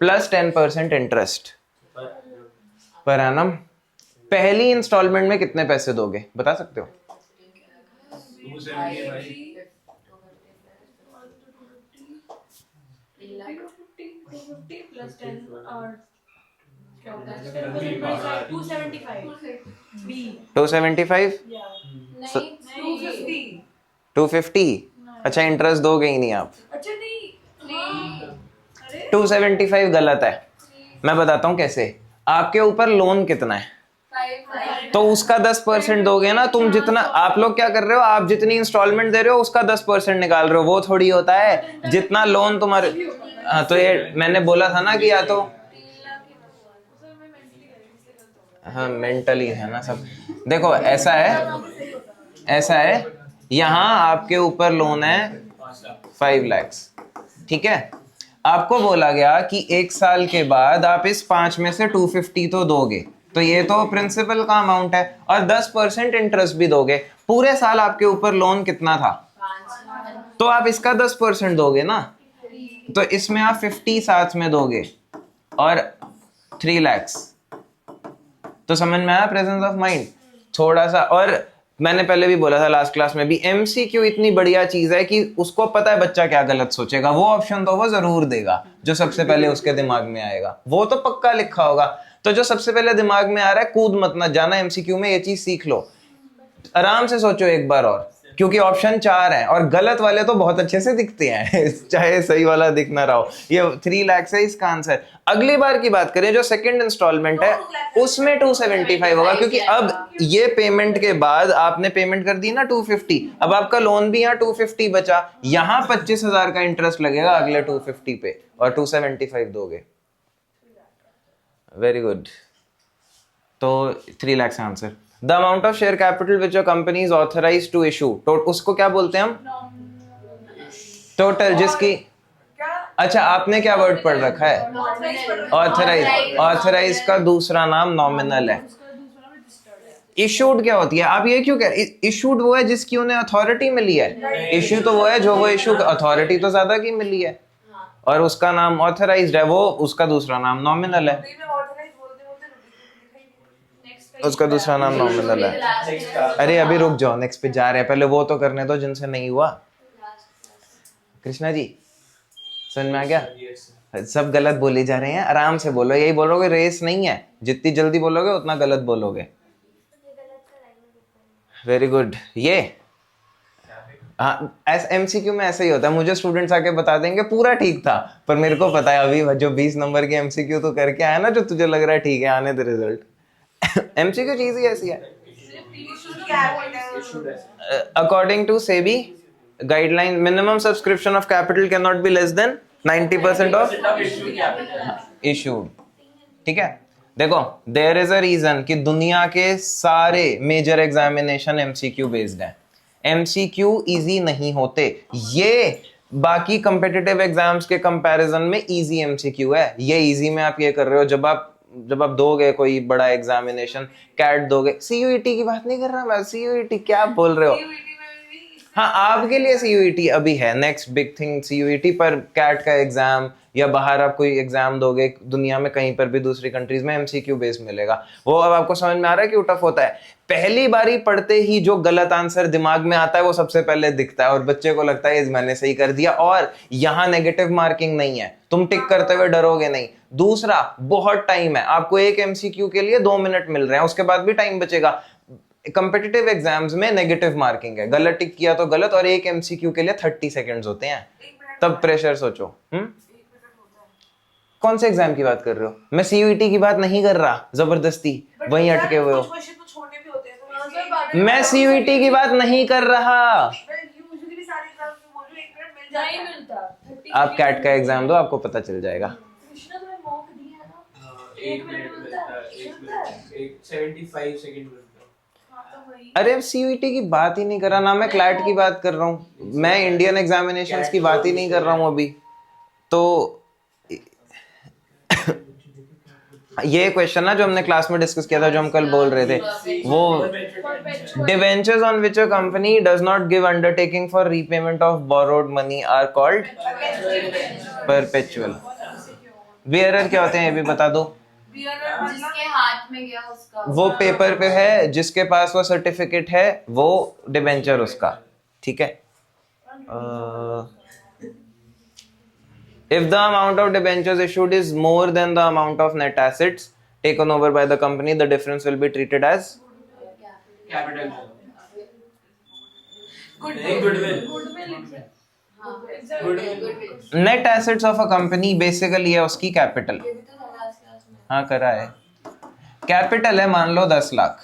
plus 10% interest per annum. पहली इंस्टॉलमेंट में कितने पैसे दोगे, बता सकते हो? 275? 250? अच्छा, इंटरेस्ट दोगे ही नहीं आप। अच्छा नहीं 275 गलत है। मैं बताता हूँ कैसे। आपके ऊपर लोन कितना है, तो उसका 10% दोगे ना। तुम जितना, आप लोग क्या कर रहे हो, आप जितनी इंस्टॉलमेंट दे रहे हो उसका 10% निकाल रहे हो। वो थोड़ी होता है जितना लोन तुम्हारे। हाँ, तो ये मैंने बोला था ना कि या तो, हाँ मेंटली है ना सब। देखो ऐसा है, यहाँ आपके ऊपर लोन है 5 लाख। ठीक है, आपको बोला गया कि 1 साल के बाद आप इस 5 में से 250 तो दोगे, तो ये तो प्रिंसिपल का अमाउंट है, और 10% इंटरेस्ट भी दोगे। पूरे साल आपके ऊपर लोन कितना था, तो आप इसका 10% दोगे ना, तो इसमें आप 50 साथ में दोगे और 3 लाख। तो समझ में आया प्रेजेंस ऑफ माइंड थोड़ा सा। और मैंने पहले भी बोला था लास्ट क्लास में भी, एमसीक्यू इतनी बढ़िया चीज है कि उसको पता है बच्चा क्या गलत सोचेगा। वो ऑप्शन तो वो जरूर देगा जो सबसे पहले उसके दिमाग में आएगा, वो तो पक्का लिखा होगा। तो जो सबसे पहले दिमाग में आ रहा है, कूद मत ना जाना एमसीक्यू में, ये चीज सीख लो। आराम से सोचो एक बार और, क्योंकि ऑप्शन 4 है और गलत वाले तो बहुत अच्छे से दिखते हैं चाहे सही वाला दिख ना रहा हो। ये 3 लाख है इसका आंसर। अगली बार की बात करें, जो सेकंड इंस्टॉलमेंट है उसमें 275 होगा, क्योंकि अब ये पेमेंट के बाद आपने पेमेंट कर दी ना 250, अब आपका लोन भी यहाँ 250 बचा, यहाँ 25,000 का इंटरेस्ट लगेगा अगले 250 पे, और 275 दोगे। Very good. तो 3 lakh answer. The amount of share capital which a company is authorised to issue, उसको क्या बोलते हैं हम? टोटल, जिसकी, अच्छा आपने क्या वर्ड पढ़ रखा है? ऑथराइज। ऑथराइज का दूसरा नाम नॉमिनल है। इशूड क्या होती है? आप ये क्यों कह रहे? इशूड वो है जिसकी उन्हें अथॉरिटी मिली है, इशू तो वो है जो वो इशू, अथॉरिटी तो ज्यादा की मिली है, और उसका नाम ऑथराइज्ड है, वो उसका दूसरा नाम नॉमिनल है, उसका दूसरा नाम नॉमिनल है। अरे अभी रुक जाओ, नेक्स्ट पे जा रहे हैं, पहले वो तो करने दो जिनसे नहीं हुआ। कृष्णा जी समझ में आ गया? सब गलत बोले जा रहे हैं, आराम से बोलो, यही बोलोगे, रेस नहीं है, जितनी जल्दी बोलोगे उतना गलत बोलोगे। Very good. ये हाँ, एमसीक्यू में ऐसा ही होता है, मुझे स्टूडेंट्स आके बता देंगे पूरा ठीक था, पर मेरे को पता है अभी जो 20 नंबर के एमसीक्यू तो करके आया ना, जो तुझे लग रहा है ठीक है, आने दे रिजल्ट। एमसीक्यू चीज ही ऐसी है। According to SEBI guideline, minimum subscription of capital can not be less than 90% of issued. ठीक है, देखो देयर इज अ रीजन कि दुनिया के सारे मेजर एग्जामिनेशन एमसीक्यू बेस्ड है। एमसीक्यू इजी नहीं होते, ये बाकी कॉम्पिटिटिव एग्जाम्स के कंपैरिजन में इजी एमसीक्यू है। ये इजी में आप ये कर रहे हो, जब आप दोगे कोई बड़ा एग्जामिनेशन, कैट दोगे, सीयूईटी की बात नहीं कर रहा मैं, सीयूईटी क्या बोल रहे हो? हाँ, आपके लिए सीयूईटी अभी है नेक्स्ट बिग थिंग सीयूईटी, पर कैट का एग्जाम या बाहर आप कोई एग्जाम दोगे दुनिया में कहीं पर भी दूसरी कंट्रीज में, एमसीक्यू बेस्ड मिलेगा। वो अब आपको समझ में आ रहा है क्यों टफ होता है? पहली बारी पढ़ते ही जो गलत आंसर दिमाग में आता है वो सबसे पहले दिखता है और बच्चे को लगता है मैंने सही कर दिया, और यहाँ नेगेटिव मार्किंग नहीं है, तुम टिक करते हुए डरोगे नहीं। दूसरा, बहुत टाइम है, आपको एक एमसीक्यू के लिए 2 मिनट मिल रहे हैं, उसके बाद भी टाइम बचेगा। कंपिटिटिव एग्जाम्स में नेगेटिव मार्किंग है, गलत टिक किया तो गलत, और एक एमसीक्यू के लिए 30 सेकेंड्स होते हैं, तब प्रेशर सोचो। कौन से एग्जाम की बात कर रहे हो? मैं सीयूईटी की बात नहीं कर रहा, जबरदस्ती वहीं अटके हुए हो। मैं सीयूईटी की बात नहीं कर रहा, आप कैट का एग्जाम दो, आपको पता चल जाएगा। 75 सेकंड। अरे सीयूईटी की बात ही नहीं कर रहा ना, मैं क्लैट की बात कर रहा हूँ, मैं इंडियन एग्जामिनेशंस की बात ही नहीं कर रहा हूँ अभी। तो ये क्वेश्चन ना जो हमने क्लास में डिस्कस किया था, जो हम कल बोल रहे थे, वो debentures on which a company does not give undertaking for repayment of borrowed money are called perpetual. Bearer क्या होते हैं ये भी बता दो। जिसके हाथ में गया उसका, वो पेपर पे है, जिसके पास वो सर्टिफिकेट है, वो डिबेंचर उसका। ठीक है, if the amount of debentures issued is more than the amount of net assets taken over by the company, the difference will be treated as capital. net assets of a company। basically है उसकी capital. हाँ करा है, capital है मान लो 10 लाख,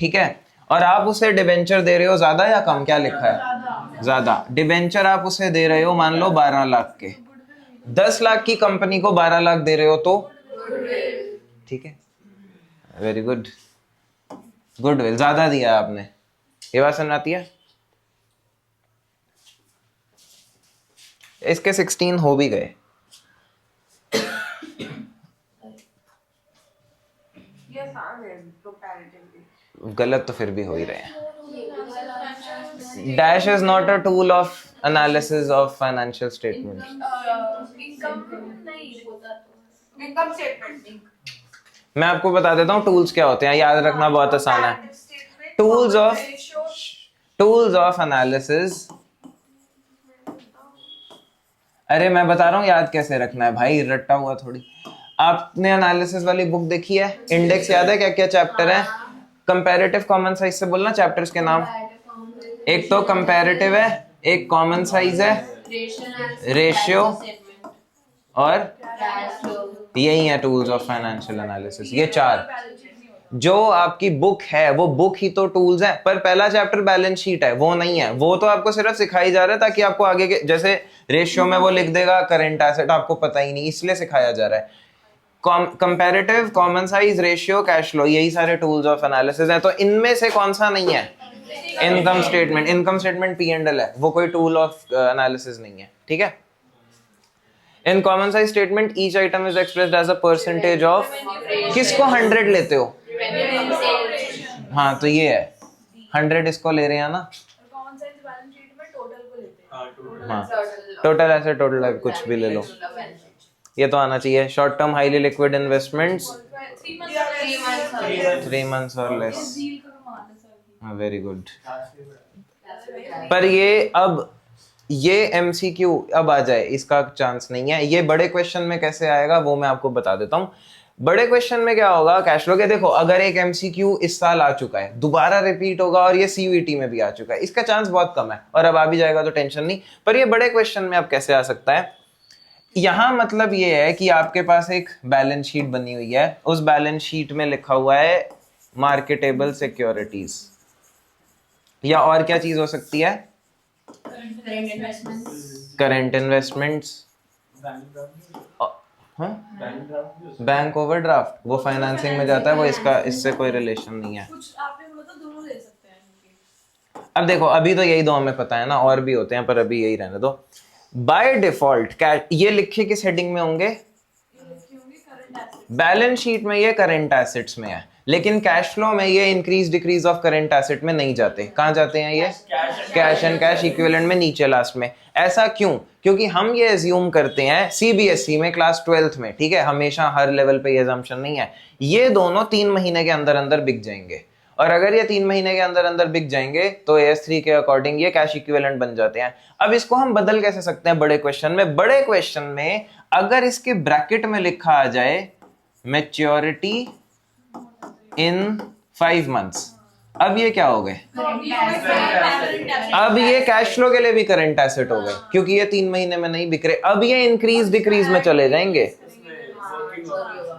ठीक है, और आप उसे डिबेंचर दे रहे हो ज्यादा या कम, क्या लिखा है? ज्यादा। डिबेंचर आप उसे दे रहे हो मान लो 12 लाख के, 10 लाख की कंपनी को 12 लाख दे रहे हो तो ठीक है, वेरी गुड, गुडविल ज्यादा दिया आपने। ये बात समझ आती है? इसके 16 हो भी गए। गलत तो फिर भी हो ही रहे हैं। Dash is not a tool of analysis of financial statement. मैं आपको बता देता हूँ टूल्स क्या होते हैं, याद रखना बहुत आसान है। टूल्स ऑफ एनालिसिस, अरे मैं बता रहा हूँ याद कैसे रखना है भाई, रट्टा हुआ थोड़ी। आपने एनालिसिस वाली बुक देखी है? इंडेक्स याद है क्या क्या चैप्टर है? कंपैरेटिव कॉमन साइज से बोलना चैप्टर्स के नाम। एक तो कंपैरेटिव है, एक कॉमन साइज है, रेशियो, और यही है टूल्स ऑफ फाइनेंशियल एनालिसिस। ये 4 जो आपकी बुक है, वो बुक ही तो टूल्स है, पर पहला चैप्टर बैलेंस शीट है, वो नहीं है, वो तो आपको सिर्फ सिखाई जा रहा है ताकि आपको आगे के, जैसे रेशियो में वो लिख देगा करंट एसेट, आपको पता ही नहीं, इसलिए सिखाया जा रहा है। Comparative, common size, ratio, cash flow, यही सारे टूल्स ऑफ एनालिसिस हैं। तो इनमें से कौन सा नहीं है? Income statement. Income statement P&L है, वो कोई टूल ऑफ एनालिसिस नहीं है, ठीक है। In common size statement each item is expressed as a percentage of, किसको 100 लेते हो? हाँ तो ये है 100 इसको ले रहे हैं ना, कौन सा बैलेंस शीट में टोटल को लेते हैं? हाँ टोटल ऐसे टोटल कुछ भी ले लो, ये तो आना चाहिए। Short term highly liquid investments 3 months और लेस, वेरी गुड। पर ये अब ये MCQ अब आ जाए इसका चांस नहीं है, ये बड़े क्वेश्चन में कैसे आएगा वो मैं आपको बता देता हूँ। बड़े क्वेश्चन में क्या होगा कैश फ्लो के, देखो अगर एक MCQ इस साल आ चुका है दोबारा रिपीट होगा और ये CUET में भी आ चुका है, इसका चांस बहुत कम है, और अब आ भी जाएगा तो टेंशन नहीं। पर ये बड़े क्वेश्चन में अब कैसे आ सकता है, यहाँ मतलब ये है कि आपके पास एक बैलेंस शीट बनी हुई है, उस बैलेंस शीट में लिखा हुआ है मार्केटेबल सिक्योरिटीज, या और क्या चीज हो सकती है, करंट इन्वेस्टमेंट्स, बैंक ओवरड्राफ्ट, वो फाइनेंसिंग में जाता है, वो इसका इससे कोई रिलेशन नहीं है। कुछ आपने बोला था दोनों ले सकते हैं इनके। अब देखो अभी तो यही दो हमें पता है ना, और भी होते हैं पर अभी यही रहने दो। बाय डिफॉल्ट ये लिखे किस हेडिंग में होंगे, बैलेंस शीट में ये करंट एसेट्स में है, लेकिन कैश फ्लो में ये increase decrease of current asset में नहीं जाते। कहां जाते हैं ये, कैश एंड कैश इक्विवेलेंट में नीचे लास्ट में। ऐसा क्यों, क्योंकि हम ये एज्यूम करते हैं CBSE में क्लास 12th में, ठीक है, हमेशा हर लेवल पे ये अजम्पशन नहीं है, ये दोनों 3 महीने के अंदर अंदर बिक जाएंगे, और अगर ये 3 महीने के अंदर अंदर बिक जाएंगे तो AS3 के अकॉर्डिंग ये कैश इक्विवेलेंट बन जाते हैं। अब इसको हम बदल कैसे सकते हैं बड़े क्वेश्चन में, बड़े क्वेश्चन में अगर इसके ब्रैकेट में लिखा आ जाए मैच्योरिटी इन 5 months, अब ये क्या हो गए, अब ये कैश फ्लो के लिए भी करंट एसेट हो गए, क्योंकि ये 3 महीने में नहीं बिक रहे, अब ये इंक्रीज डिक्रीज में चले जाएंगे।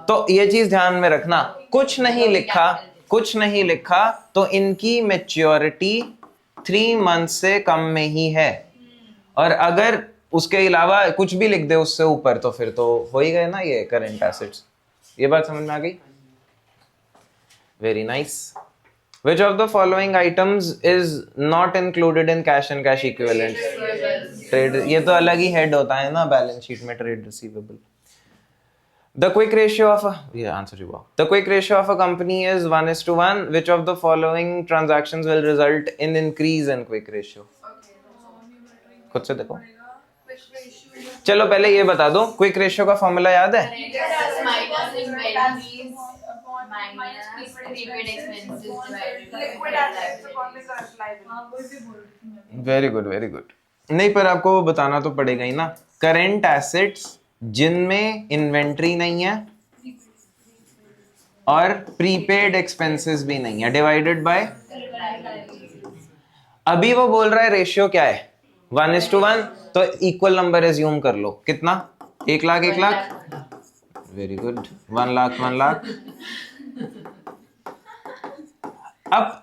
तो ये चीज ध्यान में रखना, कुछ नहीं लिखा तो इनकी मैच्योरिटी 3 months से कम में ही है, और अगर उसके अलावा कुछ भी लिख दे उससे ऊपर तो फिर तो हो ही गए ना ये करंट एसेट्स। ये बात समझ में आ गई, very nice. Which of the following items is not included in cash and cash equivalents? Trade, ये तो अलग ही हेड होता है ना बैलेंस शीट में, trade receivable. The quick ratio of a, yeah, answer you. The quick ratio of a company is 1:1. Which of the following transactions will result in increase in quick ratio? खुद से देखो। चलो पहले ये बता दो, quick ratio का formula याद है? Very good very good. नहीं पर आपको वो बताना तो पड़ेगा ही ना, करंट एसेट्स जिनमें इन्वेंट्री नहीं है और प्रीपेड एक्सपेंसेस भी नहीं है, डिवाइडेड बाय, अभी वो बोल रहा है रेशियो क्या है 1:1, तो इक्वल नंबर एज्यूम कर लो, कितना, 1 लाख 1 लाख, वेरी गुड, 1 लाख 1 लाख। अब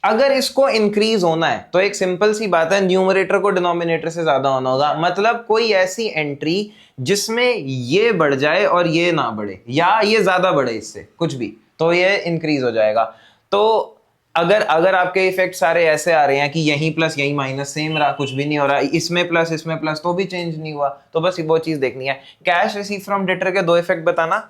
अगर इसको इंक्रीज होना है तो एक सिंपल सी बात है, न्यूमरेटर को डिनोमिनेटर से ज्यादा होना होगा, मतलब कोई ऐसी एंट्री जिसमें ये बढ़ जाए और ये ना बढ़े, या ये ज्यादा बढ़े इससे कुछ भी, तो ये इंक्रीज हो जाएगा। तो अगर आपके इफेक्ट सारे ऐसे आ रहे हैं कि यहीं प्लस यहीं माइनस सेम रहा, कुछ भी नहीं हो रहा, इसमें प्लस तो भी चेंज नहीं हुआ, तो बस वो चीज देखनी है। कैश रिसीव फ्रॉम डेटर के 2 इफेक्ट बताना,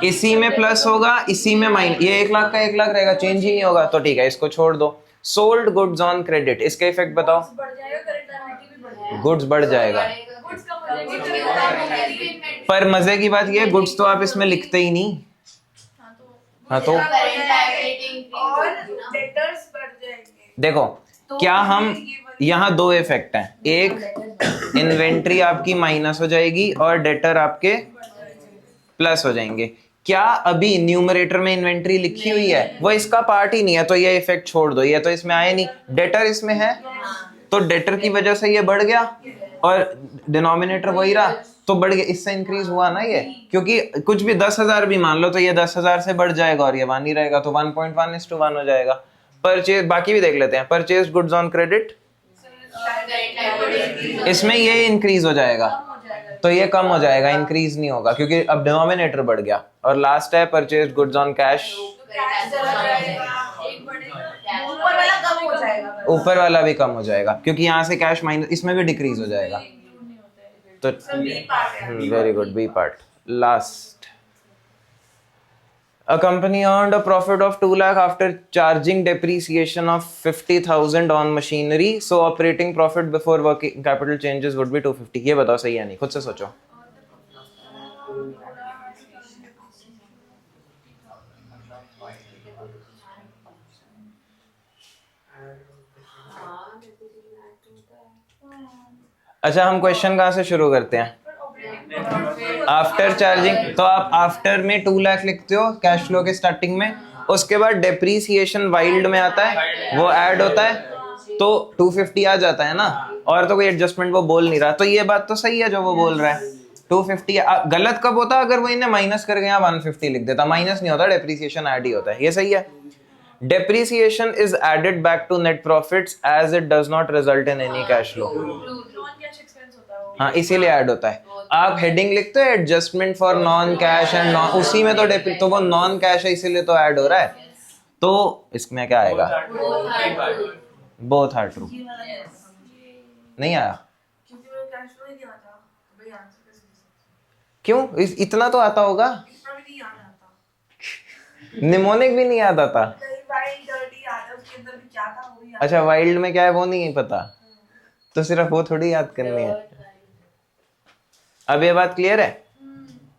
इसी में प्लस होगा, इसी में माइनस, ये 1 लाख का 1 लाख रहेगा, चेंज ही नहीं होगा, तो ठीक है इसको छोड़ दो। सोल्ड गुड्स ऑन क्रेडिट, इसका इफेक्ट बताओ, गुड्स बढ़ जाएगा, पर मजे की बात ये, गुड्स तो आप इसमें लिखते ही नहीं, हाँ तो देखो क्या हम यहाँ 2 इफेक्ट हैं, एक इन्वेंट्री आपकी माइनस हो जाएगी और डेटर आपके प्लस हो जाएंगे। क्या अभी न्यूमरेटर में इन्वेंट्री लिखी हुई है, वो इसका पार्ट ही नहीं है, तो ये इफेक्ट छोड़ दो, ये तो इसमें आए नहीं, डेटर इसमें है, तो डेटर की वजह से ये बढ़ गया और डिनोमिनेटर वही रहा, तो बढ़ गया, इससे इंक्रीज हुआ ना ये, क्योंकि कुछ भी 10,000 भी मान लो तो ये 10,000 से बढ़ जाएगा और ये 1 ही रहेगा, तो 1.1:1 हो जाएगा। परचेज, बाकी भी देख लेते हैं, परचेज गुड्स ऑन क्रेडिट, इसमें ये इंक्रीज हो जाएगा, तो ये कम हो जाएगा, इंक्रीज नहीं होगा, क्योंकि अब डिनोमिनेटर बढ़ गया। और लास्ट है परचेज गुड्स ऑन कैश, ऊपर वाला भी कम हो जाएगा, क्योंकि यहाँ से कैश माइनस, इसमें भी डिक्रीज हो जाएगा, तो very good, B part last. A company earned a profit of 2 lakh after charging depreciation of 50,000 on machinery. So operating profit before working capital changes would be 250. ये बताओ सही है नहीं? खुद से सोचो. अच्छा हम क्वेश्चन कहाँ से शुरू करते हैं? After charging. तो आप आफ्टर में 2 लाख लिखते हो कैश फ्लो के स्टार्टिंग में, उसके बाद डेप्रीसिएशन वाइल्ड में आता है, वो ऐड होता है तो 250 आ जाता है ना. और तो कोई एडजस्टमेंट वो बोल नहीं रहा, तो ये बात तो सही है जो वो बोल रहा है. 250 गलत कब होता अगर वो इन्हें माइनस करके यहाँ 150 लिख देता. माइनस नहीं होता, डेप्रीसिएशन ऐड ही होता है. ये सही है. Depreciation is added back to net profits as it does not result in any cash flow. Non cash expense होता है वो। हाँ इसीलिए ऐड होता है. आप हेडिंग लिखते हो adjustment for non cash and non, उसी में तो वो नॉन कैश है इसीलिए तो ऐड हो रहा है. तो इसमें क्या आएगा? Both are true. नहीं आया क्योंकि मेरे कैश फ्लो ही नहीं आता भाई. आंसर कैसे दे सकते? क्यों? इतना तो आता होगा. इतना भी नहीं याद आता. निमोनिक भी नहीं याद आता. कहीं वाइल्ड डर्टी याद है, उसके अंदर भी क्या था वो याद. अच्छा वाइल्ड में क्या है वो नहीं पता, तो सिर्फ वो थोड़ी याद करनी है. अब ये बात क्लियर है?